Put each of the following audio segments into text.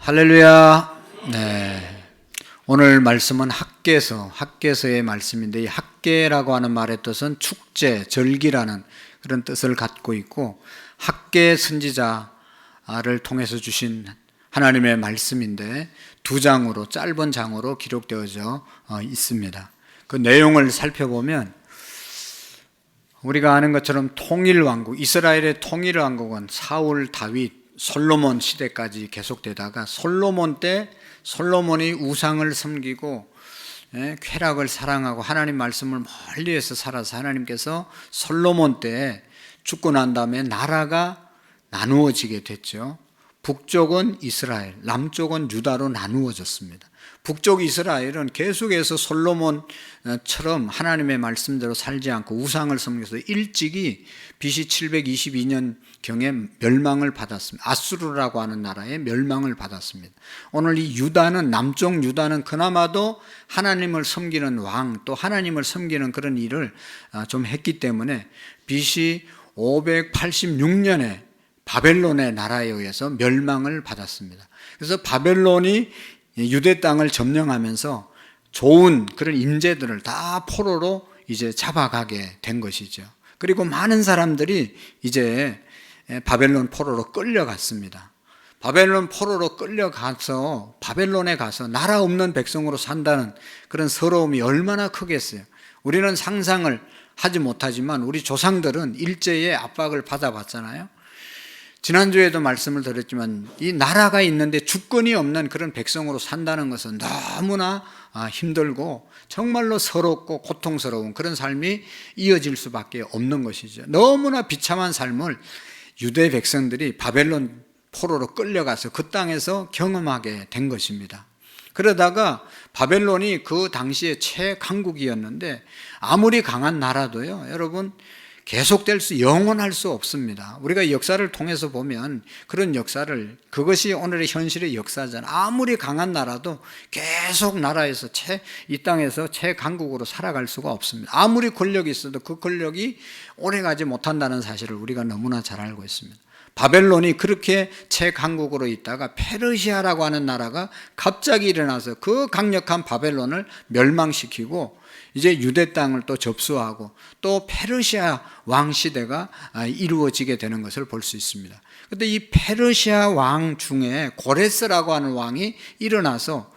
할렐루야. 네. 오늘 말씀은 학개서의 말씀인데, 이 학개라고 하는 말의 뜻은 축제, 절기라는 그런 뜻을 갖고 있고, 학개 선지자를 통해서 주신 하나님의 말씀인데, 짧은 장으로 기록되어져 있습니다. 그 내용을 살펴보면 우리가 아는 것처럼 이스라엘의 통일왕국은 사울, 다윗, 솔로몬 시대까지 계속되다가 솔로몬이 우상을 섬기고 쾌락을 사랑하고 하나님 말씀을 멀리해서 살아서 하나님께서 솔로몬 때 죽고 난 다음에 나라가 나누어지게 됐죠. 북쪽은 이스라엘, 남쪽은 유다로 나누어졌습니다. 북쪽 이스라엘은 계속해서 솔로몬처럼 하나님의 말씀대로 살지 않고 우상을 섬겨서 일찍이 BC 722년경에 멸망을 받았습니다. 아수르라고 하는 나라에 멸망을 받았습니다. 오늘 이 남쪽 유다는 그나마도 하나님을 섬기는 왕, 또 하나님을 섬기는 그런 일을 좀 했기 때문에 BC 586년에 바벨론의 나라에 의해서 멸망을 받았습니다. 그래서 바벨론이 유대 땅을 점령하면서 좋은 그런 인재들을 다 포로로 이제 잡아가게 된 것이죠. 그리고 많은 사람들이 이제 바벨론 포로로 끌려갔습니다. 바벨론 포로로 끌려가서 바벨론에 가서 나라 없는 백성으로 산다는 그런 서러움이 얼마나 크겠어요. 우리는 상상을 하지 못하지만 우리 조상들은 일제의 압박을 받아봤잖아요. 지난주에도 말씀을 드렸지만 이 나라가 있는데 주권이 없는 그런 백성으로 산다는 것은 너무나 힘들고 정말로 서럽고 고통스러운 그런 삶이 이어질 수밖에 없는 것이죠. 너무나 비참한 삶을 유대 백성들이 바벨론 포로로 끌려가서 그 땅에서 경험하게 된 것입니다. 그러다가 바벨론이 그 당시에 최강국이었는데 아무리 강한 나라도요, 여러분, 영원할 수 없습니다. 우리가 역사를 통해서 보면 그런 역사를, 그것이 오늘의 현실의 역사잖아요. 아무리 강한 나라도 계속 나라에서 이 땅에서 최강국으로 살아갈 수가 없습니다. 아무리 권력이 있어도 그 권력이 오래가지 못한다는 사실을 우리가 너무나 잘 알고 있습니다. 바벨론이 그렇게 최강국으로 있다가 페르시아라고 하는 나라가 갑자기 일어나서 그 강력한 바벨론을 멸망시키고 이제 유대 땅을 또 접수하고 또 페르시아 왕 시대가 이루어지게 되는 것을 볼 수 있습니다. 그런데 이 페르시아 왕 중에 고레스라고 하는 왕이 일어나서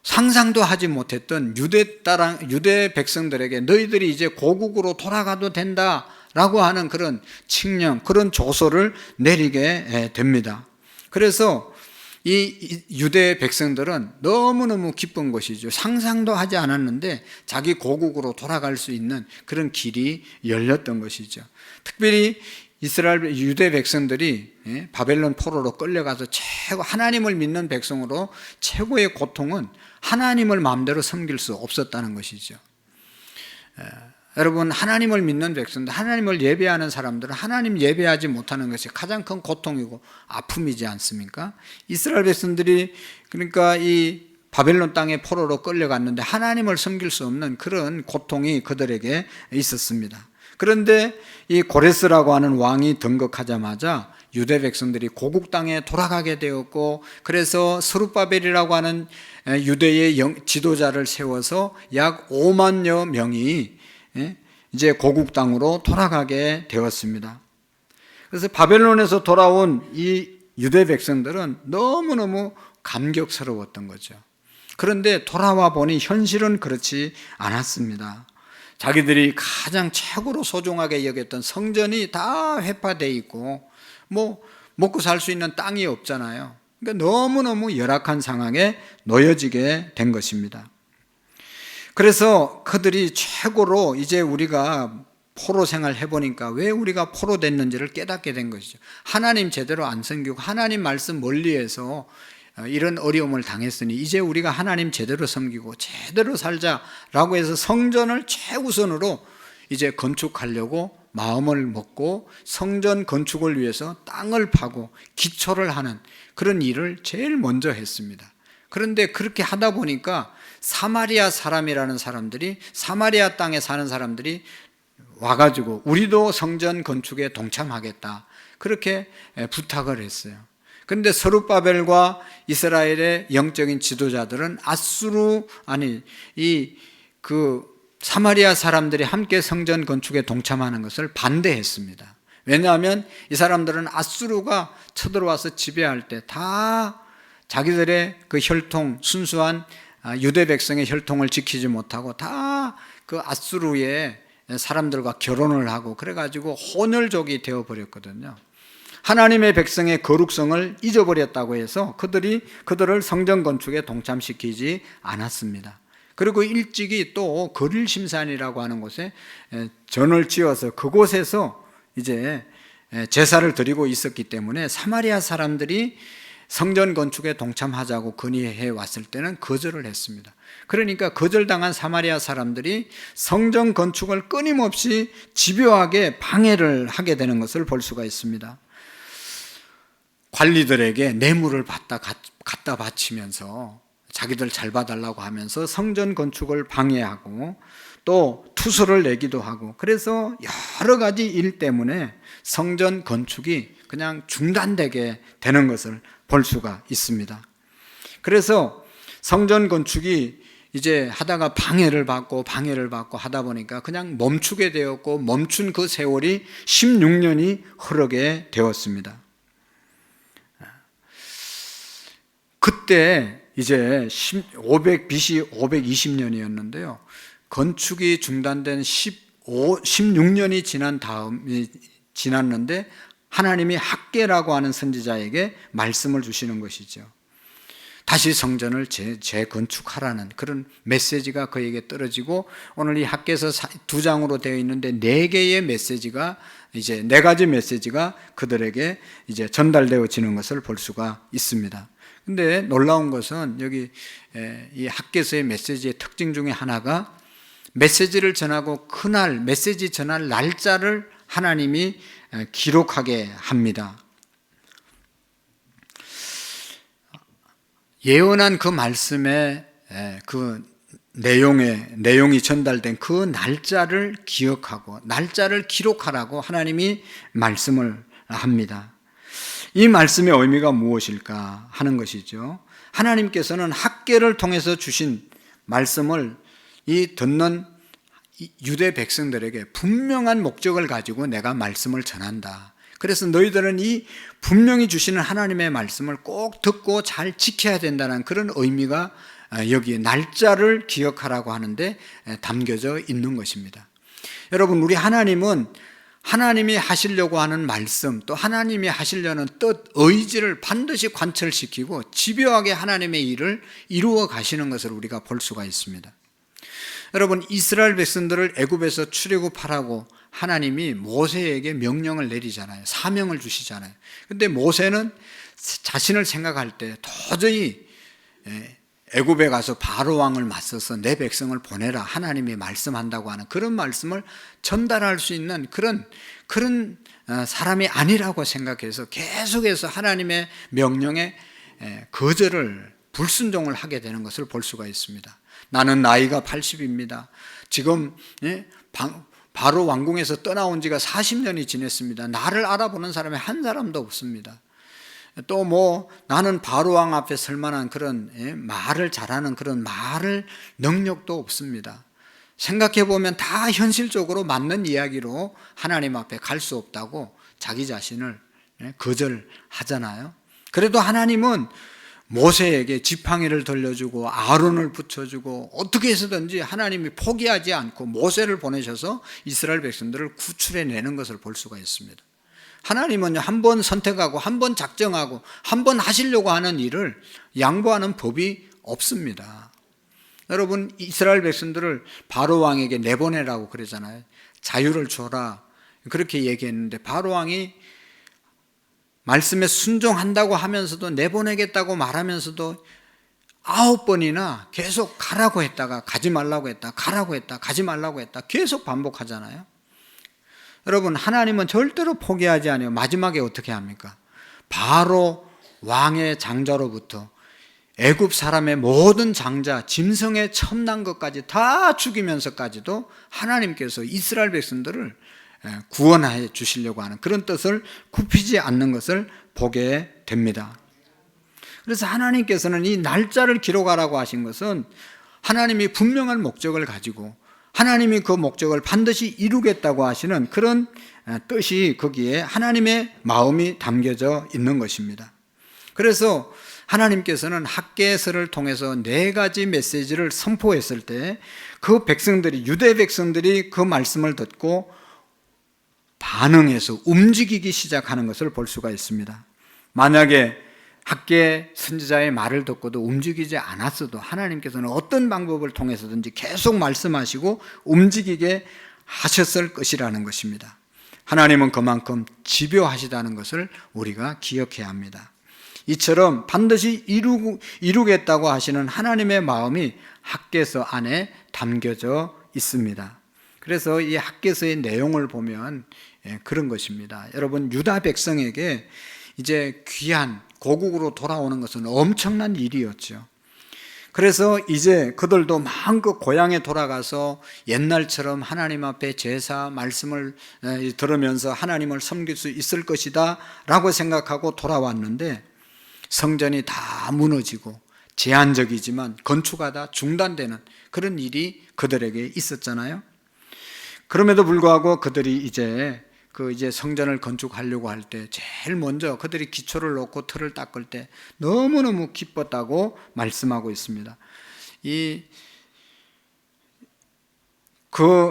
상상도 하지 못했던 유대 백성들에게 너희들이 이제 고국으로 돌아가도 된다라고 하는 그런 칙령, 그런 조서를 내리게 됩니다. 그래서 이 유대 백성들은 너무너무 기쁜 것이죠. 상상도 하지 않았는데 자기 고국으로 돌아갈 수 있는 그런 길이 열렸던 것이죠. 특별히 유대 백성들이 바벨론 포로로 끌려가서 하나님을 믿는 백성으로 최고의 고통은 하나님을 마음대로 섬길 수 없었다는 것이죠. 여러분, 하나님을 믿는 백성들, 하나님을 예배하는 사람들은 하나님 예배하지 못하는 것이 가장 큰 고통이고 아픔이지 않습니까? 이스라엘 백성들이 그러니까 이 바벨론 땅에 포로로 끌려갔는데 하나님을 섬길 수 없는 그런 고통이 그들에게 있었습니다. 그런데 이 고레스라고 하는 왕이 등극하자마자 유대 백성들이 고국 땅에 돌아가게 되었고, 그래서 스룹바벨이라고 하는 유대의 지도자를 세워서 약 5만여 명이 이제 고국 땅으로 돌아가게 되었습니다. 그래서 바벨론에서 돌아온 이 유대 백성들은 너무너무 감격스러웠던 거죠. 그런데 돌아와 보니 현실은 그렇지 않았습니다. 자기들이 가장 최고로 소중하게 여겼던 성전이 다 회파되어 있고 먹고 살 수 있는 땅이 없잖아요. 그러니까 너무너무 열악한 상황에 놓여지게 된 것입니다. 그래서 그들이 최고로 이제 우리가 포로 생활 해보니까 왜 우리가 포로 됐는지를 깨닫게 된 것이죠. 하나님 제대로 안 섬기고 하나님 말씀 멀리해서 이런 어려움을 당했으니 이제 우리가 하나님 제대로 섬기고 제대로 살자라고 해서 성전을 최우선으로 이제 건축하려고 마음을 먹고 성전 건축을 위해서 땅을 파고 기초를 하는 그런 일을 제일 먼저 했습니다. 그런데 그렇게 하다 보니까 사마리아 사람이라는 사람들이, 사마리아 땅에 사는 사람들이 와가지고 우리도 성전 건축에 동참하겠다, 그렇게 부탁을 했어요. 그런데 스룹바벨과 이스라엘의 영적인 지도자들은 사마리아 사람들이 함께 성전 건축에 동참하는 것을 반대했습니다. 왜냐하면 이 사람들은 아수르가 쳐들어와서 지배할 때 다 자기들의 그 혈통, 순수한 유대 백성의 혈통을 지키지 못하고 다 그 아수르의 사람들과 결혼을 하고 그래가지고 혼혈족이 되어버렸거든요. 하나님의 백성의 거룩성을 잊어버렸다고 해서 그들을 성전 건축에 동참시키지 않았습니다. 그리고 일찍이 또 거릴심산이라고 하는 곳에 전을 지어서 그곳에서 이제 제사를 드리고 있었기 때문에 사마리아 사람들이 성전 건축에 동참하자고 건의해 왔을 때는 거절을 했습니다. 그러니까 거절당한 사마리아 사람들이 성전 건축을 끊임없이 집요하게 방해를 하게 되는 것을 볼 수가 있습니다. 관리들에게 뇌물을 갖다 바치면서 자기들 잘 봐달라고 하면서 성전 건축을 방해하고 또 투서를 내기도 하고, 그래서 여러 가지 일 때문에 성전 건축이 그냥 중단되게 되는 것을 볼 수가 있습니다. 그래서 성전 건축이 이제 하다가 방해를 받고 하다 보니까 그냥 멈추게 되었고, 멈춘 그 세월이 16년이 흐르게 되었습니다. 그때 이제 BC 520년이었는데요. 건축이 중단된 16년이 지났는데 하나님이 학개라고 하는 선지자에게 말씀을 주시는 것이죠. 다시 성전을 재건축하라는 그런 메시지가 그에게 떨어지고, 오늘 이 학개서 2장으로 되어 있는데 4개의 메시지가, 이제 4가지 메시지가 그들에게 이제 전달되어지는 것을 볼 수가 있습니다. 근데 놀라운 것은 여기 이 학개서의 메시지의 특징 중에 하나가, 메시지를 전하고 그날 메시지 전할 날짜를 하나님이 기록하게 합니다. 예언한 그 말씀의 그 내용이 전달된 그 날짜를 기억하고 날짜를 기록하라고 하나님이 말씀을 합니다. 이 말씀의 의미가 무엇일까 하는 것이죠. 하나님께서는 학개를 통해서 주신 말씀을 이 듣는 유대 백성들에게 분명한 목적을 가지고 내가 말씀을 전한다. 그래서 너희들은 이 분명히 주시는 하나님의 말씀을 꼭 듣고 잘 지켜야 된다는 그런 의미가 여기 날짜를 기억하라고 하는데 담겨져 있는 것입니다. 여러분, 우리 하나님은 하나님이 하시려고 하는 말씀, 또 하나님이 하시려는 뜻, 의지를 반드시 관철시키고 집요하게 하나님의 일을 이루어 가시는 것을 우리가 볼 수가 있습니다. 여러분, 이스라엘 백성들을 애굽에서 출애굽하라고 하나님이 모세에게 명령을 내리잖아요. 사명을 주시잖아요. 근데 모세는 자신을 생각할 때 도저히 애굽에 가서 바로 왕을 맞서서 내 백성을 보내라, 하나님이 말씀한다고 하는 그런 말씀을 전달할 수 있는 그런 사람이 아니라고 생각해서 계속해서 하나님의 명령에 거절을, 불순종을 하게 되는 것을 볼 수가 있습니다. 나는 나이가 80입니다. 지금 바로 왕궁에서 떠나온 지가 40년이 지났습니다. 나를 알아보는 사람이 한 사람도 없습니다. 또 나는 바로 왕 앞에 설 만한 그런 말을 잘하는 그런 말을 능력도 없습니다. 생각해 보면 다 현실적으로 맞는 이야기로 하나님 앞에 갈 수 없다고 자기 자신을 거절하잖아요. 그래도 하나님은 모세에게 지팡이를 돌려주고 아론을 붙여주고 어떻게 해서든지 하나님이 포기하지 않고 모세를 보내셔서 이스라엘 백성들을 구출해내는 것을 볼 수가 있습니다. 하나님은 한 번 선택하고 한 번 작정하고 한 번 하시려고 하는 일을 양보하는 법이 없습니다. 여러분, 이스라엘 백성들을 바로 왕에게 내보내라고 그러잖아요. 자유를 줘라 그렇게 얘기했는데, 바로 왕이 말씀에 순종한다고 하면서도, 내보내겠다고 말하면서도 9번이나 계속 가라고 했다가 가지 말라고 했다, 가라고 했다, 가지 말라고 했다, 계속 반복하잖아요. 여러분, 하나님은 절대로 포기하지 않아요. 마지막에 어떻게 합니까? 바로 왕의 장자로부터 애굽 사람의 모든 장자, 짐승의 첨난 것까지 다 죽이면서까지도 하나님께서 이스라엘 백성들을 구원해 주시려고 하는 그런 뜻을 굽히지 않는 것을 보게 됩니다. 그래서 하나님께서는 이 날짜를 기록하라고 하신 것은 하나님이 분명한 목적을 가지고 하나님이 그 목적을 반드시 이루겠다고 하시는 그런 뜻이 거기에 하나님의 마음이 담겨져 있는 것입니다. 그래서 하나님께서는 학개서를 통해서 4가지 메시지를 선포했을 때 그 백성들이, 유대 백성들이 그 말씀을 듣고 반응해서 움직이기 시작하는 것을 볼 수가 있습니다. 만약에 학개 선지자의 말을 듣고도 움직이지 않았어도 하나님께서는 어떤 방법을 통해서든지 계속 말씀하시고 움직이게 하셨을 것이라는 것입니다. 하나님은 그만큼 집요하시다는 것을 우리가 기억해야 합니다. 이처럼 반드시 이루겠다고 하시는 하나님의 마음이 학개서 안에 담겨져 있습니다. 그래서 이 학개서의 내용을 보면 그런 것입니다. 여러분, 유다 백성에게 이제 귀한 고국으로 돌아오는 것은 엄청난 일이었죠. 그래서 이제 그들도 마음껏 고향에 돌아가서 옛날처럼 하나님 앞에 제사 말씀을 들으면서 하나님을 섬길 수 있을 것이다 라고 생각하고 돌아왔는데 성전이 다 무너지고 제한적이지만 건축하다 중단되는 그런 일이 그들에게 있었잖아요. 그럼에도 불구하고 그들이 이제 성전을 건축하려고 할 때 제일 먼저 그들이 기초를 놓고 틀을 닦을 때 너무너무 기뻤다고 말씀하고 있습니다.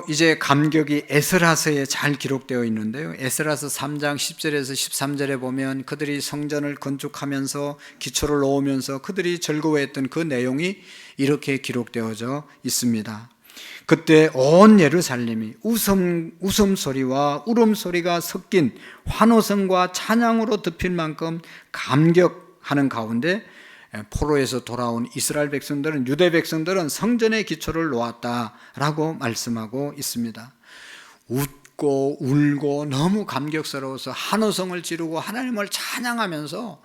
이제 감격이 에스라서에 잘 기록되어 있는데요. 에스라서 3장 10절에서 13절에 보면 그들이 성전을 건축하면서 기초를 놓으면서 그들이 즐거워했던 그 내용이 이렇게 기록되어져 있습니다. 그때 온 예루살렘이 웃음소리와 울음소리가 섞인 환호성과 찬양으로 덮일 만큼 감격하는 가운데 포로에서 돌아온 이스라엘 백성들은, 유대 백성들은 성전의 기초를 놓았다라고 말씀하고 있습니다. 웃고 울고 너무 감격스러워서 환호성을 지르고 하나님을 찬양하면서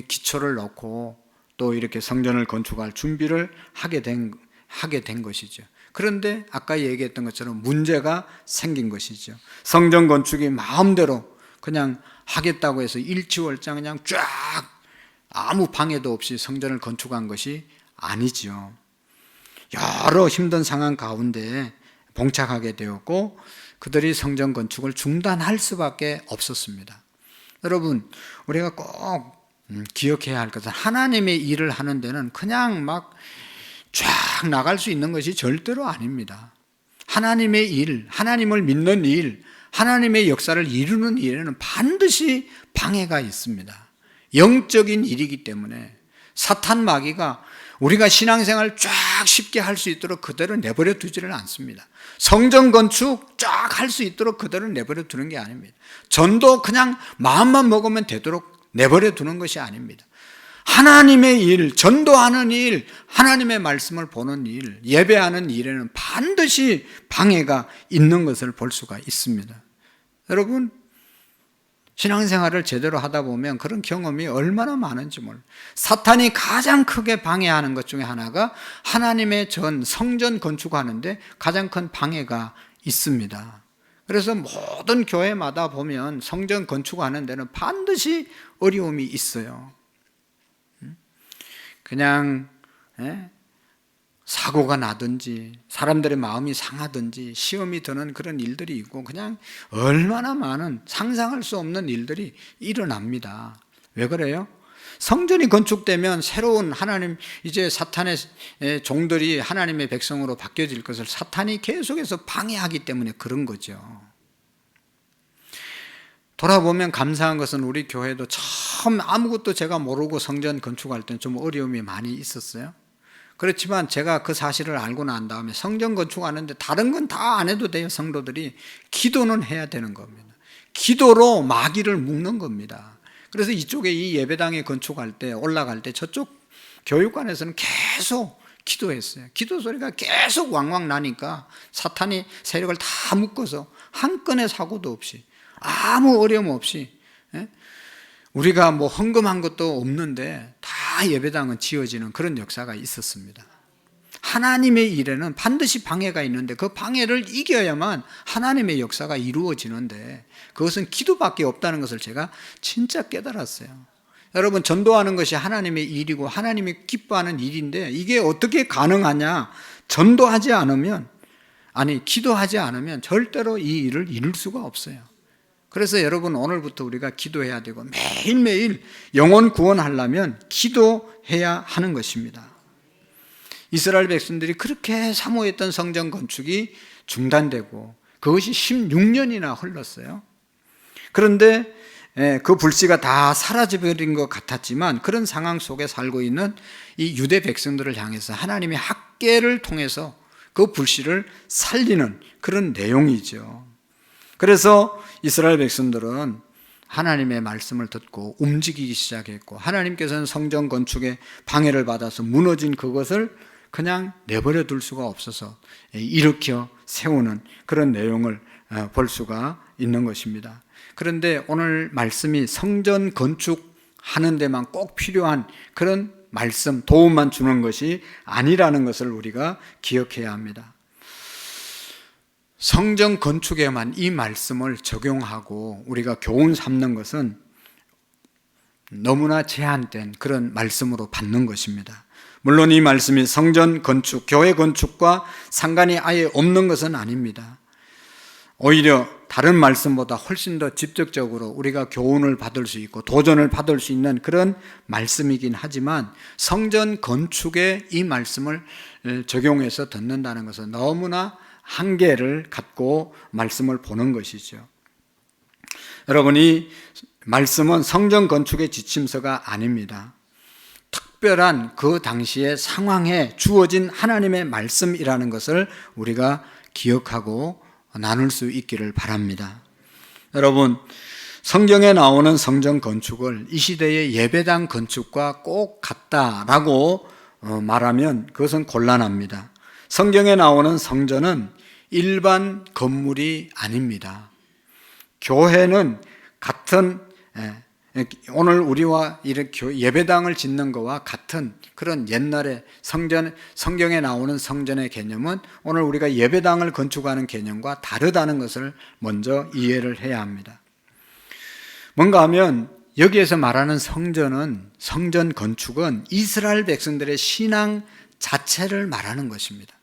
기초를 놓고 또 이렇게 성전을 건축할 준비를 하게 된 것이죠. 그런데 아까 얘기했던 것처럼 문제가 생긴 것이죠. 성전 건축이 마음대로 그냥 하겠다고 해서 일치월장 그냥 쫙 아무 방해도 없이 성전을 건축한 것이 아니지요. 여러 힘든 상황 가운데 봉착하게 되었고 그들이 성전 건축을 중단할 수밖에 없었습니다. 여러분, 우리가 꼭 기억해야 할 것은 하나님의 일을 하는 데는 그냥 막 쫙 나갈 수 있는 것이 절대로 아닙니다. 하나님의 일, 하나님을 믿는 일, 하나님의 역사를 이루는 일에는 반드시 방해가 있습니다. 영적인 일이기 때문에 사탄 마귀가 우리가 신앙생활을 쫙 쉽게 할 수 있도록 그대로 내버려 두지를 않습니다. 성전 건축 쫙 할 수 있도록 그대로 내버려 두는 게 아닙니다. 전도 그냥 마음만 먹으면 되도록 내버려 두는 것이 아닙니다. 하나님의 일, 전도하는 일, 하나님의 말씀을 보는 일, 예배하는 일에는 반드시 방해가 있는 것을 볼 수가 있습니다. 여러분, 신앙생활을 제대로 하다 보면 그런 경험이 얼마나 많은지 몰라요. 사탄이 가장 크게 방해하는 것 중에 하나가 하나님의 성전 건축하는데 가장 큰 방해가 있습니다. 그래서 모든 교회마다 보면 성전 건축하는 데는 반드시 어려움이 있어요. 그냥 사고가 나든지 사람들의 마음이 상하든지 시험이 드는 그런 일들이 있고 그냥 얼마나 많은 상상할 수 없는 일들이 일어납니다. 왜 그래요? 성전이 건축되면 새로운 하나님, 이제 사탄의 종들이 하나님의 백성으로 바뀌어질 것을 사탄이 계속해서 방해하기 때문에 그런 거죠. 돌아보면 감사한 것은 우리 교회도 처음 아무것도 제가 모르고 성전 건축할 때는 좀 어려움이 많이 있었어요. 그렇지만 제가 그 사실을 알고 난 다음에 성전 건축하는데 다른 건 다 안 해도 돼요. 성도들이 기도는 해야 되는 겁니다. 기도로 마귀를 묶는 겁니다. 그래서 이쪽에 이 예배당에 건축할 때 올라갈 때 저쪽 교육관에서는 계속 기도했어요. 기도 소리가 계속 왕왕 나니까 사탄이 세력을 다 묶어서 한 건의 사고도 없이 아무 어려움 없이 우리가 뭐 헌금한 것도 없는데 다 예배당은 지어지는 그런 역사가 있었습니다. 하나님의 일에는 반드시 방해가 있는데 그 방해를 이겨야만 하나님의 역사가 이루어지는데 그것은 기도밖에 없다는 것을 제가 진짜 깨달았어요. 여러분, 전도하는 것이 하나님의 일이고 하나님이 기뻐하는 일인데 이게 어떻게 가능하냐? 전도하지 않으면, 기도하지 않으면 절대로 이 일을 이룰 수가 없어요. 그래서 여러분, 오늘부터 우리가 기도해야 되고 매일매일 영혼 구원하려면 기도해야 하는 것입니다. 이스라엘 백성들이 그렇게 사모했던 성전 건축이 중단되고 그것이 16년이나 흘렀어요. 그런데 그 불씨가 다 사라져버린 것 같았지만 그런 상황 속에 살고 있는 이 유대 백성들을 향해서 하나님의 학계를 통해서 그 불씨를 살리는 그런 내용이죠. 그래서 이스라엘 백성들은 하나님의 말씀을 듣고 움직이기 시작했고 하나님께서는 성전 건축에 방해를 받아서 무너진 그것을 그냥 내버려 둘 수가 없어서 일으켜 세우는 그런 내용을 볼 수가 있는 것입니다. 그런데 오늘 말씀이 성전 건축하는 데만 꼭 필요한 그런 말씀, 도움만 주는 것이 아니라는 것을 우리가 기억해야 합니다. 성전 건축에만 이 말씀을 적용하고 우리가 교훈 삼는 것은 너무나 제한된 그런 말씀으로 받는 것입니다. 물론 이 말씀이 성전 건축, 교회 건축과 상관이 아예 없는 것은 아닙니다. 오히려 다른 말씀보다 훨씬 더 직접적으로 우리가 교훈을 받을 수 있고 도전을 받을 수 있는 그런 말씀이긴 하지만 성전 건축에 이 말씀을 적용해서 듣는다는 것은 너무나 한계를 갖고 말씀을 보는 것이죠. 여러분, 이 말씀은 성전 건축의 지침서가 아닙니다. 특별한 그 당시의 상황에 주어진 하나님의 말씀이라는 것을 우리가 기억하고 나눌 수 있기를 바랍니다. 여러분, 성경에 나오는 성전 건축을 이 시대의 예배당 건축과 꼭 같다라고 말하면 그것은 곤란합니다. 성경에 나오는 성전은 일반 건물이 아닙니다. 교회는 같은 오늘 우리와 이렇게 예배당을 짓는 것과 같은 그런 옛날에 성경에 나오는 성전의 개념은 오늘 우리가 예배당을 건축하는 개념과 다르다는 것을 먼저 이해를 해야 합니다. 뭔가 하면 여기에서 말하는 성전 건축은 이스라엘 백성들의 신앙 자체를 말하는 것입니다.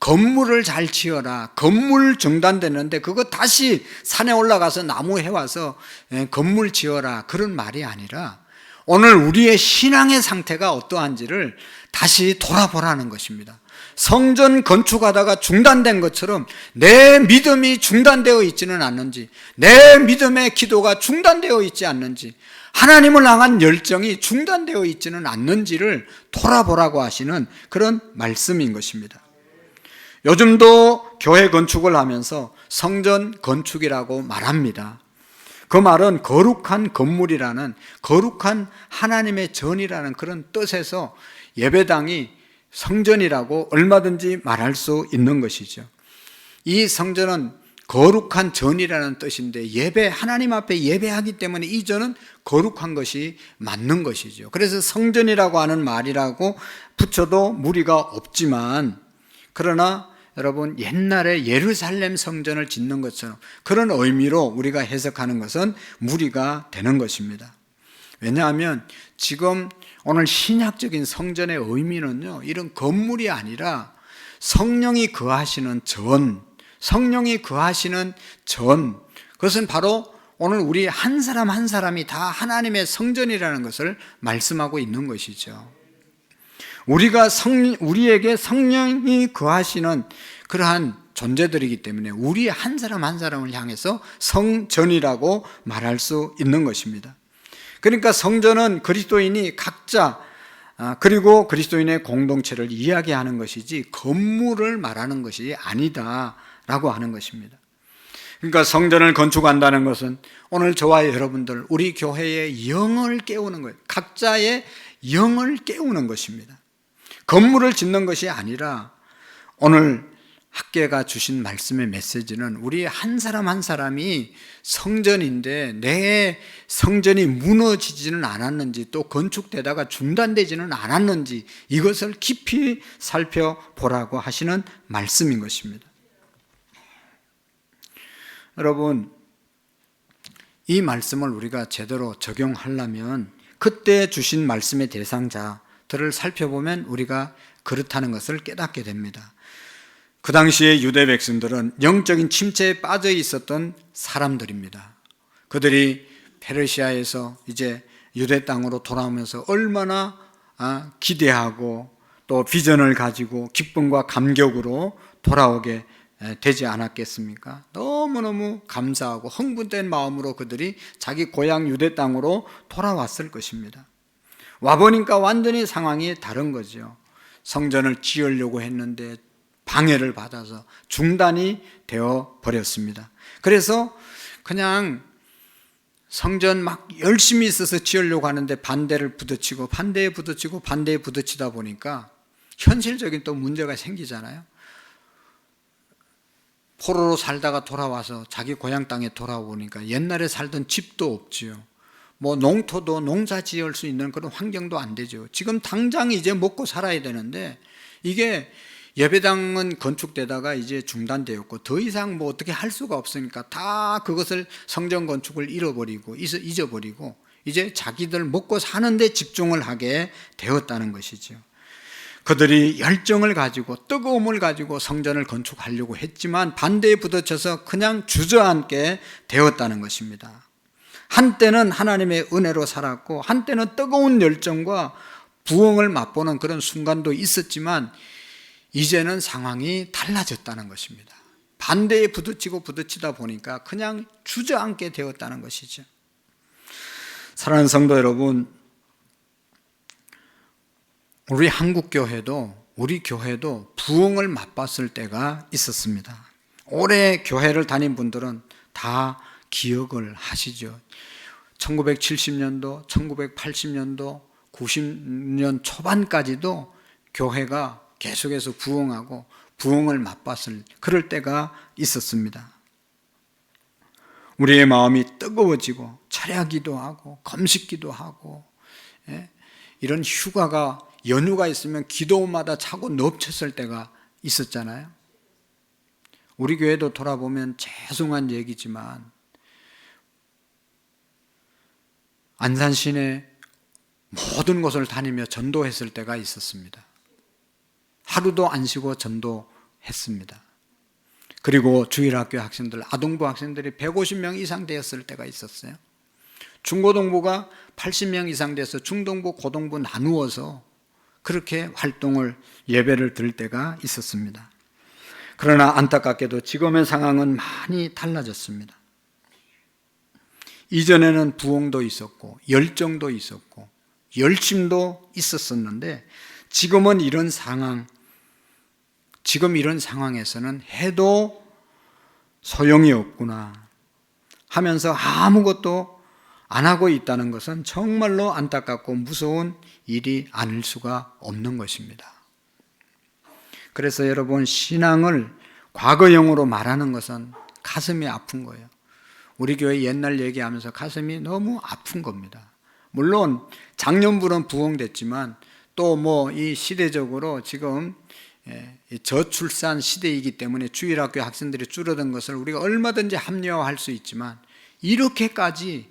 건물을 잘 지어라. 건물 중단되는데 그거 다시 산에 올라가서 나무 해와서 건물 지어라. 그런 말이 아니라 오늘 우리의 신앙의 상태가 어떠한지를 다시 돌아보라는 것입니다. 성전 건축하다가 중단된 것처럼 내 믿음이 중단되어 있지는 않는지, 내 믿음의 기도가 중단되어 있지 않는지, 하나님을 향한 열정이 중단되어 있지는 않는지를 돌아보라고 하시는 그런 말씀인 것입니다. 요즘도 교회 건축을 하면서 성전 건축이라고 말합니다. 그 말은 거룩한 건물이라는, 거룩한 하나님의 전이라는 그런 뜻에서 예배당이 성전이라고 얼마든지 말할 수 있는 것이죠. 이 성전은 거룩한 전이라는 뜻인데 하나님 앞에 예배하기 때문에 이 전은 거룩한 것이 맞는 것이죠. 그래서 성전이라고 하는 말이라고 붙여도 무리가 없지만, 그러나 여러분, 옛날에 예루살렘 성전을 짓는 것처럼 그런 의미로 우리가 해석하는 것은 무리가 되는 것입니다. 왜냐하면 지금 오늘 신약적인 성전의 의미는요, 이런 건물이 아니라 성령이 거하시는 전, 그것은 바로 오늘 우리 한 사람 한 사람이 다 하나님의 성전이라는 것을 말씀하고 있는 것이죠. 우리에게 성령이 거하시는 그러한 존재들이기 때문에 우리 한 사람 한 사람을 향해서 성전이라고 말할 수 있는 것입니다. 그러니까 성전은 그리스도인이 각자 그리고 그리스도인의 공동체를 이야기하는 것이지 건물을 말하는 것이 아니다라고 하는 것입니다. 그러니까 성전을 건축한다는 것은 오늘 저와 여러분들, 우리 교회의 영을 깨우는 거예요. 각자의 영을 깨우는 것입니다. 건물을 짓는 것이 아니라 오늘 학계가 주신 말씀의 메시지는 우리 한 사람 한 사람이 성전인데 내 성전이 무너지지는 않았는지 또 건축되다가 중단되지는 않았는지 이것을 깊이 살펴보라고 하시는 말씀인 것입니다. 여러분, 이 말씀을 우리가 제대로 적용하려면 그때 주신 말씀의 대상자들을 살펴보면 우리가 그렇다는 것을 깨닫게 됩니다. 그 당시에 유대 백성들은 영적인 침체에 빠져 있었던 사람들입니다. 그들이 페르시아에서 이제 유대 땅으로 돌아오면서 얼마나 기대하고 또 비전을 가지고 기쁨과 감격으로 돌아오게 되지 않았겠습니까? 너무너무 감사하고 흥분된 마음으로 그들이 자기 고향 유대 땅으로 돌아왔을 것입니다. 와보니까 완전히 상황이 다른 거죠. 성전을 지으려고 했는데 방해를 받아서 중단이 되어 버렸습니다. 그래서 그냥 성전 막 열심히 있어서 지으려고 하는데 반대에 부딪히다 보니까 현실적인 또 문제가 생기잖아요. 포로로 살다가 돌아와서 자기 고향 땅에 돌아오니까 옛날에 살던 집도 없지요. 뭐 농토도 농사 지을 수 있는 그런 환경도 안 되죠. 지금 당장 이제 먹고 살아야 되는데 이게 예배당은 건축되다가 이제 중단되었고 더 이상 뭐 어떻게 할 수가 없으니까 다 그것을 성전 건축을 잊어버리고 이제 자기들 먹고 사는데 집중을 하게 되었다는 것이죠. 그들이 열정을 가지고 뜨거움을 가지고 성전을 건축하려고 했지만 반대에 부딪혀서 그냥 주저앉게 되었다는 것입니다. 한때는 하나님의 은혜로 살았고 한때는 뜨거운 열정과 부흥을 맛보는 그런 순간도 있었지만 이제는 상황이 달라졌다는 것입니다. 반대에 부딪히다 보니까 그냥 주저앉게 되었다는 것이죠. 사랑하는 성도 여러분, 우리 우리 교회도 부흥을 맛봤을 때가 있었습니다. 오래 교회를 다닌 분들은 다 기억을 하시죠. 1970년도, 1980년도, 90년 초반까지도 교회가 계속해서 부흥하고 부흥을 맛봤을 그럴 때가 있었습니다. 우리의 마음이 뜨거워지고 철야기도 하고 금식기도 하고 이런 연휴가 있으면 기도마다 차고 넘쳤을 때가 있었잖아요. 우리 교회도 돌아보면 죄송한 얘기지만 안산 시내 모든 곳을 다니며 전도했을 때가 있었습니다. 하루도 안 쉬고 전도했습니다. 그리고 주일학교 학생들, 아동부 학생들이 150명 이상 되었을 때가 있었어요. 중고등부가 80명 이상 돼서 중등부, 고등부 나누어서 그렇게 예배를 드릴 때가 있었습니다. 그러나 안타깝게도 지금의 상황은 많이 달라졌습니다. 이전에는 부흥도 있었고 열정도 있었고 열심도 있었었는데 지금 이런 상황에서는 해도 소용이 없구나 하면서 아무것도 안 하고 있다는 것은 정말로 안타깝고 무서운 일이 아닐 수가 없는 것입니다. 그래서 여러분, 신앙을 과거형으로 말하는 것은 가슴이 아픈 거예요. 우리 교회 옛날 얘기하면서 가슴이 너무 아픈 겁니다. 물론 작년부는 부흥됐지만 또 이 시대적으로 지금 저출산 시대이기 때문에 주일학교 학생들이 줄어든 것을 우리가 얼마든지 합리화할 수 있지만 이렇게까지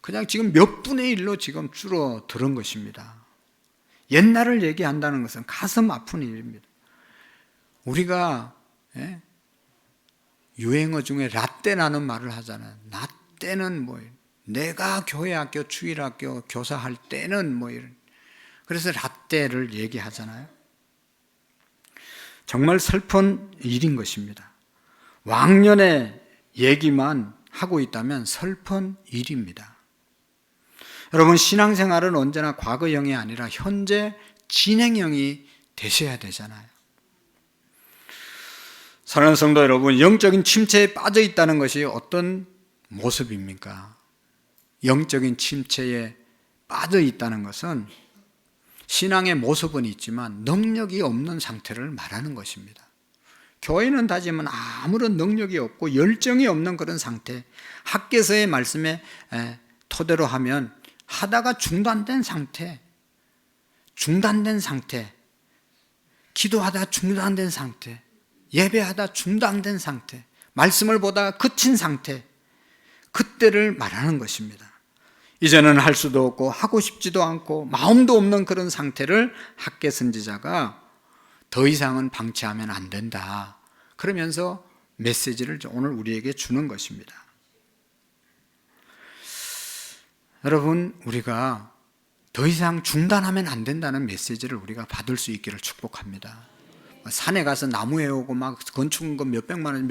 그냥 지금 몇 분의 1로 지금 줄어드는 것입니다. 옛날을 얘기한다는 것은 가슴 아픈 일입니다. 우리가 유행어 중에 라떼라는 말을 하잖아요. 라떼는 내가 교회학교, 주일학교 교사할 때는 이런. 그래서 라떼를 얘기하잖아요. 정말 슬픈 일인 것입니다. 왕년의 얘기만 하고 있다면 슬픈 일입니다. 여러분, 신앙생활은 언제나 과거형이 아니라 현재 진행형이 되셔야 되잖아요. 사랑하는 성도 여러분, 영적인 침체에 빠져 있다는 것이 어떤 모습입니까? 영적인 침체에 빠져 있다는 것은 신앙의 모습은 있지만 능력이 없는 상태를 말하는 것입니다. 교회는 다지만 아무런 능력이 없고 열정이 없는 그런 상태, 학개서의 말씀에 토대로 하면 하다가 중단된 상태, 기도하다 중단된 상태, 예배하다 중단된 상태, 말씀을 보다 그친 상태, 그때를 말하는 것입니다. 이제는 할 수도 없고 하고 싶지도 않고 마음도 없는 그런 상태를 학개 선지자가 더 이상은 방치하면 안 된다, 그러면서 메시지를 오늘 우리에게 주는 것입니다. 여러분, 우리가 더 이상 중단하면 안 된다는 메시지를 우리가 받을 수 있기를 축복합니다. 산에 가서 나무 해오고 막 건축한 거 몇백만 원,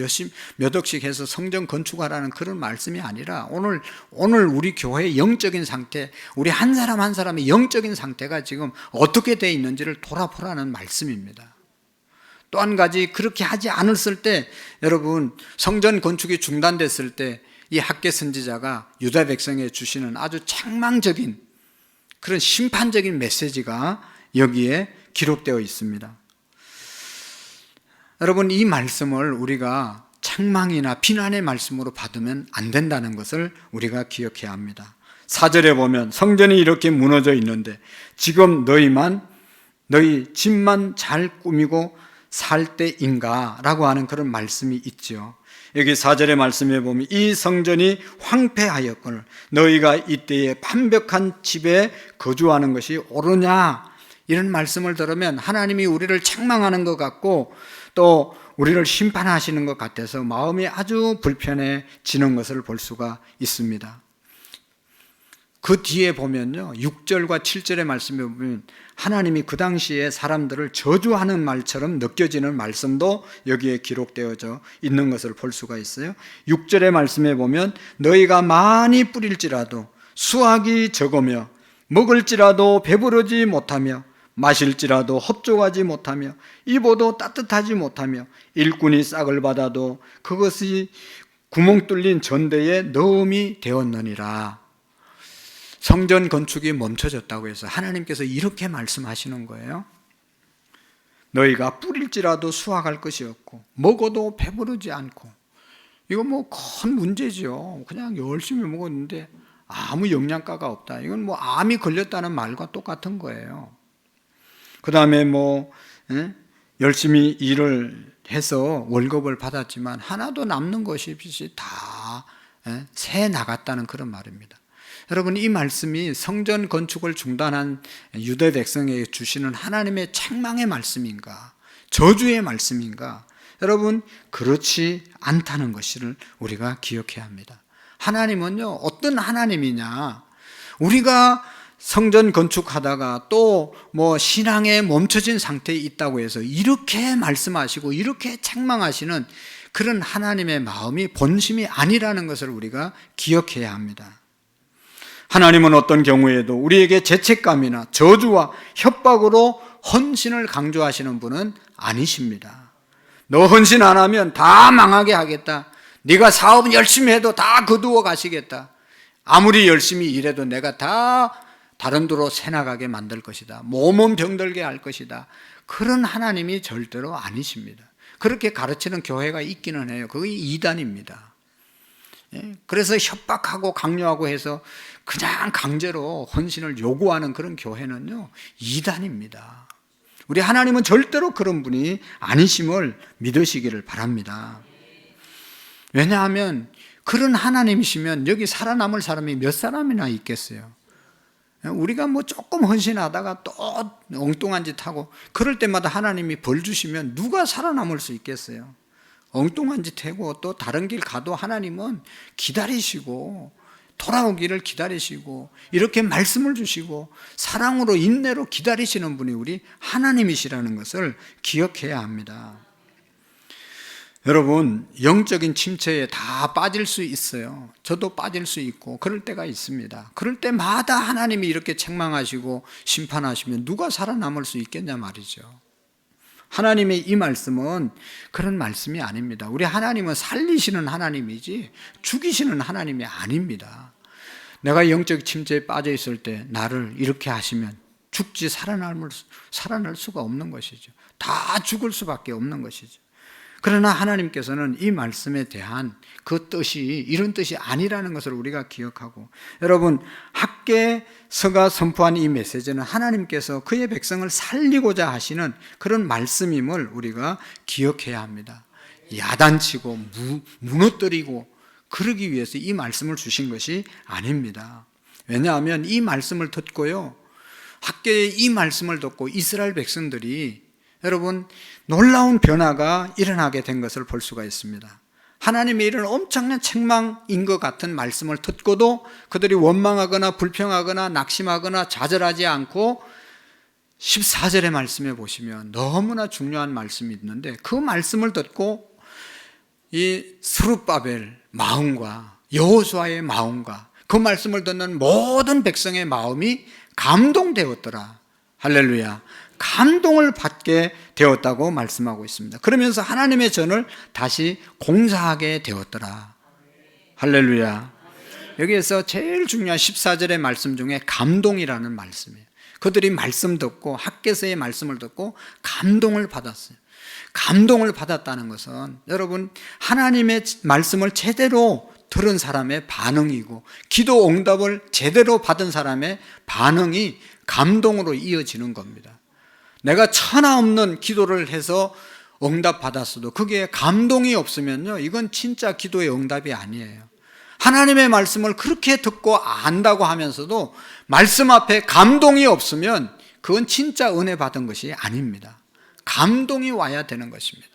몇 억씩 해서 성전 건축하라는 그런 말씀이 아니라 오늘 우리 교회의 영적인 상태, 우리 한 사람 한 사람의 영적인 상태가 지금 어떻게 되어 있는지를 돌아보라는 말씀입니다. 또 한 가지, 그렇게 하지 않았을 때, 여러분, 성전 건축이 중단됐을 때 이 학개 선지자가 유다 백성에 주시는 아주 책망적인 그런 심판적인 메시지가 여기에 기록되어 있습니다. 여러분, 이 말씀을 우리가 책망이나 비난의 말씀으로 받으면 안 된다는 것을 우리가 기억해야 합니다. 4절에 보면 성전이 이렇게 무너져 있는데 지금 너희 집만 잘 꾸미고 살 때인가? 라고 하는 그런 말씀이 있죠. 여기 4절의 말씀에 보면 이 성전이 황폐하였거늘 너희가 이때에 완벽한 집에 거주하는 것이 옳으냐? 이런 말씀을 들으면 하나님이 우리를 책망하는 것 같고 또 우리를 심판하시는 것 같아서 마음이 아주 불편해지는 것을 볼 수가 있습니다. 그 뒤에 보면요, 6절과 7절의 말씀에 보면 하나님이 그 당시에 사람들을 저주하는 말처럼 느껴지는 말씀도 여기에 기록되어져 있는 것을 볼 수가 있어요. 6절의 말씀에 보면 너희가 많이 뿌릴지라도 수확이 적으며 먹을지라도 배부르지 못하며 마실지라도 흡족하지 못하며 입어도 따뜻하지 못하며 일꾼이 싹을 받아도 그것이 구멍 뚫린 전대에 넣음이 되었느니라. 성전 건축이 멈춰졌다고 해서 하나님께서 이렇게 말씀하시는 거예요. 너희가 뿌릴지라도 수확할 것이 없고 먹어도 배부르지 않고, 이거 뭐 큰 문제죠. 그냥 열심히 먹었는데 아무 영양가가 없다. 이건 뭐 암이 걸렸다는 말과 똑같은 거예요. 그 다음에 열심히 일을 해서 월급을 받았지만 하나도 남는 것이 없이 다 새 나갔다는 그런 말입니다. 여러분, 이 말씀이 성전 건축을 중단한 유대 백성에게 주시는 하나님의 책망의 말씀인가, 저주의 말씀인가? 여러분, 그렇지 않다는 것을 우리가 기억해야 합니다. 하나님은요, 어떤 하나님이냐? 우리가 성전 건축하다가 또 신앙에 멈춰진 상태에 있다고 해서 이렇게 말씀하시고 이렇게 책망하시는 그런 하나님의 마음이 본심이 아니라는 것을 우리가 기억해야 합니다. 하나님은 어떤 경우에도 우리에게 죄책감이나 저주와 협박으로 헌신을 강조하시는 분은 아니십니다. 너 헌신 안 하면 다 망하게 하겠다. 네가 사업 열심히 해도 다 거두어 가시겠다. 아무리 열심히 일해도 내가 다 다른 데로 새나가게 만들 것이다. 몸은 병들게 할 것이다. 그런 하나님이 절대로 아니십니다. 그렇게 가르치는 교회가 있기는 해요. 그게 이단입니다. 그래서 협박하고 강요하고 해서 그냥 강제로 헌신을 요구하는 그런 교회는요, 이단입니다. 우리 하나님은 절대로 그런 분이 아니심을 믿으시기를 바랍니다. 왜냐하면 그런 하나님이시면 여기 살아남을 사람이 몇 사람이나 있겠어요. 우리가 조금 헌신하다가 또 엉뚱한 짓 하고 그럴 때마다 하나님이 벌 주시면 누가 살아남을 수 있겠어요? 엉뚱한 짓 하고 또 다른 길 가도 하나님은 기다리시고 돌아오기를 기다리시고 이렇게 말씀을 주시고 사랑으로 인내로 기다리시는 분이 우리 하나님이시라는 것을 기억해야 합니다. 여러분, 영적인 침체에 다 빠질 수 있어요. 저도 빠질 수 있고 그럴 때가 있습니다. 그럴 때마다 하나님이 이렇게 책망하시고 심판하시면 누가 살아남을 수 있겠냐 말이죠. 하나님의 이 말씀은 그런 말씀이 아닙니다. 우리 하나님은 살리시는 하나님이지 죽이시는 하나님이 아닙니다. 내가 영적 침체에 빠져 있을 때 나를 이렇게 하시면 죽지 살아날 수가 없는 것이죠. 다 죽을 수밖에 없는 것이죠. 그러나 하나님께서는 이 말씀에 대한 그 뜻이 이런 뜻이 아니라는 것을 우리가 기억하고, 여러분, 학개서가 선포한 이 메시지는 하나님께서 그의 백성을 살리고자 하시는 그런 말씀임을 우리가 기억해야 합니다. 야단치고 무너뜨리고 그러기 위해서 이 말씀을 주신 것이 아닙니다. 왜냐하면 이 말씀을 듣고요, 학개의 이 말씀을 듣고 이스라엘 백성들이 여러분 놀라운 변화가 일어나게 된 것을 볼 수가 있습니다. 하나님의 이런 엄청난 책망인 것 같은 말씀을 듣고도 그들이 원망하거나 불평하거나 낙심하거나 좌절하지 않고 14절의 말씀에 보시면 너무나 중요한 말씀이 있는데, 그 말씀을 듣고 이 스룹바벨 마음과 여호수아의 마음과 그 말씀을 듣는 모든 백성의 마음이 감동되었더라. 할렐루야. 감동을 받게 되었다고 말씀하고 있습니다. 그러면서 하나님의 전을 다시 공사하게 되었더라. 할렐루야. 여기에서 제일 중요한 14절의 말씀 중에 감동이라는 말씀이에요. 그들이 말씀 듣고 학개서의 말씀을 듣고 감동을 받았어요. 감동을 받았다는 것은 여러분 하나님의 말씀을 제대로 들은 사람의 반응이고, 기도 응답을 제대로 받은 사람의 반응이 감동으로 이어지는 겁니다. 내가 천하 없는 기도를 해서 응답 받았어도 그게 감동이 없으면요, 이건 진짜 기도의 응답이 아니에요. 하나님의 말씀을 그렇게 듣고 안다고 하면서도 말씀 앞에 감동이 없으면 그건 진짜 은혜 받은 것이 아닙니다. 감동이 와야 되는 것입니다.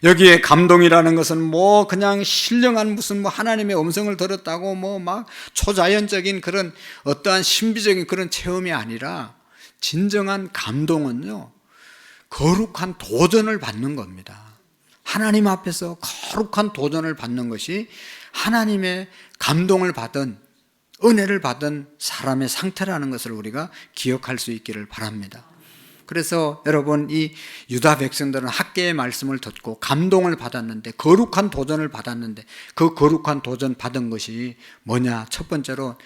여기에 감동이라는 것은 뭐 그냥 신령한 무슨 뭐 하나님의 음성을 들었다고 뭐 막 초자연적인 그런 어떠한 신비적인 그런 체험이 아니라, 진정한 감동은요, 거룩한 도전을 받는 겁니다. 하나님 앞에서 거룩한 도전을 받는 것이 하나님의 감동을 받은, 은혜를 받은 사람의 상태라는 것을 우리가 기억할 수 있기를 바랍니다. 그래서 여러분, 이 유다 백성들은 학개의 말씀을 듣고 감동을 받았는데, 거룩한 도전을 받았는데, 그 거룩한 도전 받은 것이 뭐냐? 첫 번째로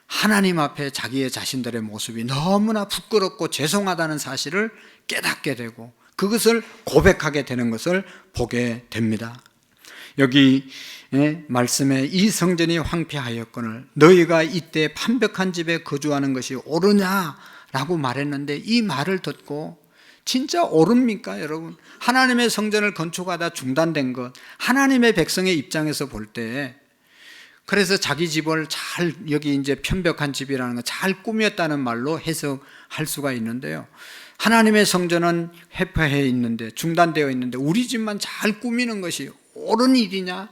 하나님 앞에 자기의 자신들의 모습이 너무나 부끄럽고 죄송하다는 사실을 깨닫게 되고 그것을 고백하게 되는 것을 보게 됩니다. 여기 말씀에 이 성전이 황폐하였거늘 너희가 이때 판벽한 집에 거주하는 것이 옳으냐라고 말했는데, 이 말을 듣고 진짜 옳습니까 여러분? 하나님의 성전을 건축하다 중단된 것, 하나님의 백성의 입장에서 볼 때, 그래서 자기 집을 잘, 여기 이제 편벽한 집이라는 거 잘 꾸몄다는 말로 해석할 수가 있는데요, 하나님의 성전은 회폐해 있는데, 중단되어 있는데 우리 집만 잘 꾸미는 것이 옳은 일이냐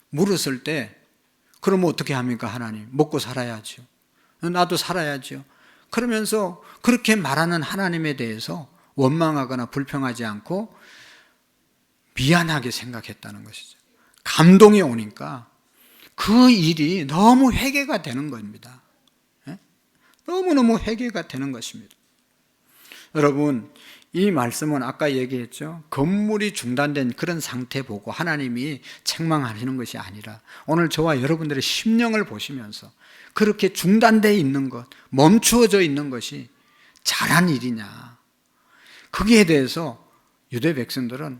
물었을 때, 그러면 어떻게 합니까? 하나님, 먹고 살아야죠. 나도 살아야죠. 그러면서 그렇게 말하는 하나님에 대해서 원망하거나 불평하지 않고 미안하게 생각했다는 것이죠. 감동이 오니까 그 일이 너무 회개가 되는 겁니다. 너무너무 회개가 되는 것입니다. 여러분, 이 말씀은 아까 얘기했죠, 건물이 중단된 그런 상태 보고 하나님이 책망하시는 것이 아니라, 오늘 저와 여러분들의 심령을 보시면서 그렇게 중단되어 있는 것, 멈추어져 있는 것이 잘한 일이냐, 거기에 대해서 유대 백성들은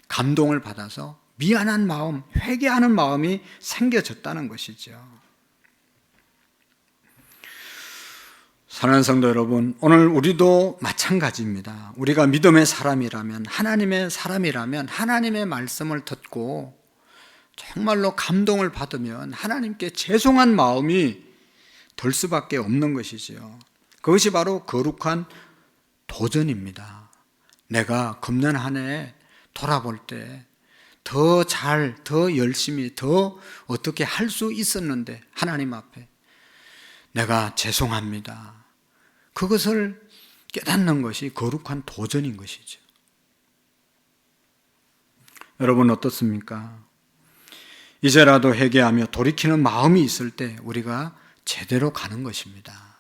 감동을 받아서 미안한 마음, 회개하는 마음이 생겨졌다는 것이죠. 사랑하는 성도 여러분, 오늘 우리도 마찬가지입니다. 우리가 믿음의 사람이라면, 하나님의 사람이라면, 하나님의 말씀을 듣고 정말로 감동을 받으면 하나님께 죄송한 마음이 들 수밖에 없는 것이지요. 그것이 바로 거룩한 도전입니다. 내가 금년 한 해 돌아볼 때 더 잘, 더 열심히, 더 어떻게 할 수 있었는데 하나님 앞에 내가 죄송합니다, 그것을 깨닫는 것이 거룩한 도전인 것이죠. 여러분 어떻습니까? 이제라도 회개하며 돌이키는 마음이 있을 때 우리가 제대로 가는 것입니다.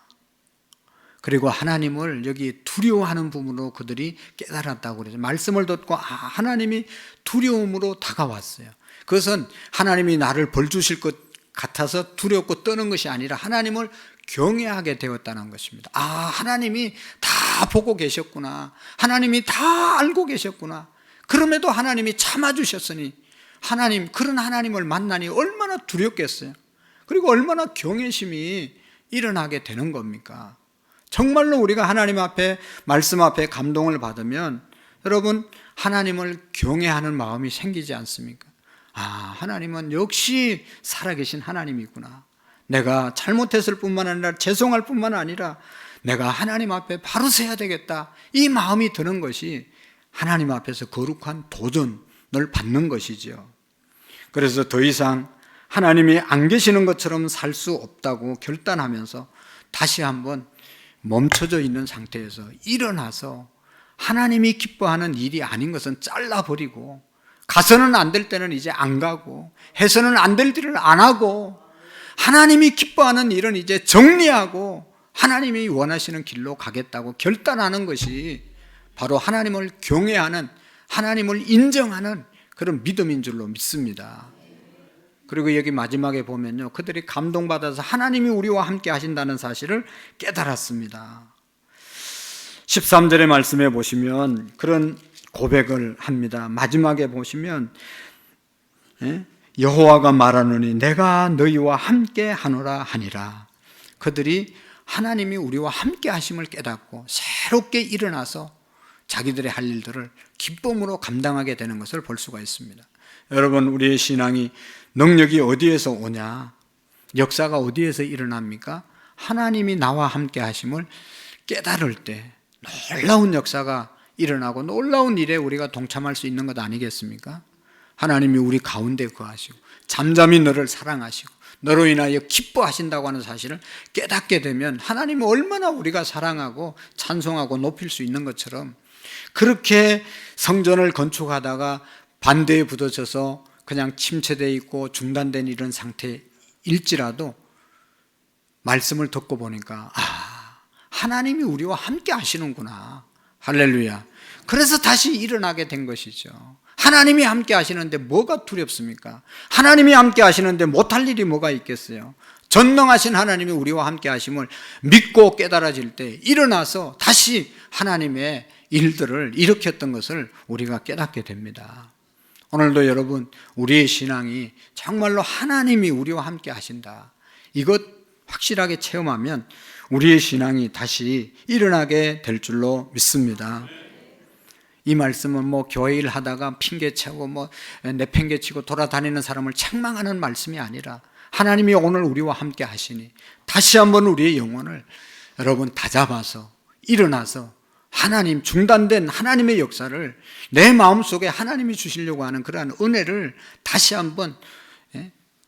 그리고 하나님을 여기 두려워하는 부분으로 그들이 깨달았다고 그러죠. 말씀을 듣고 하나님이 두려움으로 다가왔어요. 그것은 하나님이 나를 벌 주실 것 같아서 두렵고 떠는 것이 아니라 하나님을 경외하게 되었다는 것입니다. 하나님이 다 보고 계셨구나, 하나님이 다 알고 계셨구나, 그럼에도 하나님이 참아주셨으니 하나님, 그런 하나님을 만나니 얼마나 두렵겠어요. 그리고 얼마나 경외심이 일어나게 되는 겁니까? 정말로 우리가 하나님 앞에, 말씀 앞에 감동을 받으면 여러분, 하나님을 경외하는 마음이 생기지 않습니까? 아, 하나님은 역시 살아계신 하나님이구나. 내가 잘못했을 뿐만 아니라 죄송할 뿐만 아니라 내가 하나님 앞에 바로 서야 되겠다, 이 마음이 드는 것이 하나님 앞에서 거룩한 도전을 받는 것이죠. 그래서 더 이상 하나님이 안 계시는 것처럼 살 수 없다고 결단하면서 다시 한번 멈춰져 있는 상태에서 일어나서 하나님이 기뻐하는 일이 아닌 것은 잘라버리고, 가서는 안 될 때는 이제 안 가고, 해서는 안 될 일을 안 하고, 하나님이 기뻐하는 일은 이제 정리하고 하나님이 원하시는 길로 가겠다고 결단하는 것이 바로 하나님을 경외하는, 하나님을 인정하는 그런 믿음인 줄로 믿습니다. 그리고 여기 마지막에 보면요, 그들이 감동받아서 하나님이 우리와 함께 하신다는 사실을 깨달았습니다. 13절의 말씀에 보시면 그런 고백을 합니다. 마지막에 보시면 여호와가 말하노니 내가 너희와 함께 하노라 하니라. 그들이 하나님이 우리와 함께 하심을 깨닫고 새롭게 일어나서 자기들의 할 일들을 기쁨으로 감당하게 되는 것을 볼 수가 있습니다. 여러분, 우리의 신앙이 능력이 어디에서 오냐? 역사가 어디에서 일어납니까? 하나님이 나와 함께 하심을 깨달을 때 놀라운 역사가 일어나고 놀라운 일에 우리가 동참할 수 있는 것 아니겠습니까? 하나님이 우리 가운데 거하시고 잠잠히 너를 사랑하시고 너로 인하여 기뻐하신다고 하는 사실을 깨닫게 되면 하나님은 얼마나 우리가 사랑하고 찬송하고 높일 수 있는 것처럼, 그렇게 성전을 건축하다가 반대에 부딪혀서 그냥 침체되어 있고 중단된 이런 상태일지라도 말씀을 듣고 보니까 하나님이 우리와 함께 하시는구나. 할렐루야. 그래서 다시 일어나게 된 것이죠. 하나님이 함께 하시는데 뭐가 두렵습니까? 하나님이 함께 하시는데 못할 일이 뭐가 있겠어요? 전능하신 하나님이 우리와 함께 하심을 믿고 깨달아질 때 일어나서 다시 하나님의 일들을 일으켰던 것을 우리가 깨닫게 됩니다. 오늘도 여러분, 우리의 신앙이 정말로 하나님이 우리와 함께 하신다, 이것 확실하게 체험하면 우리의 신앙이 다시 일어나게 될 줄로 믿습니다. 이 말씀은 교회 일 하다가 핑계치고 내팽개치고 돌아다니는 사람을 책망하는 말씀이 아니라 하나님이 오늘 우리와 함께 하시니 다시 한번 우리의 영혼을 여러분 다잡아서 일어나서 하나님, 중단된 하나님의 역사를 내 마음속에 하나님이 주시려고 하는 그러한 은혜를 다시 한번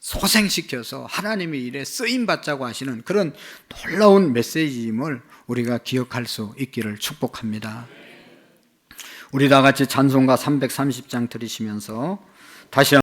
소생시켜서 하나님의 일에 쓰임받자고 하시는 그런 놀라운 메시지임을 우리가 기억할 수 있기를 축복합니다. 우리 다 같이 찬송가 330장 들으시면서 다시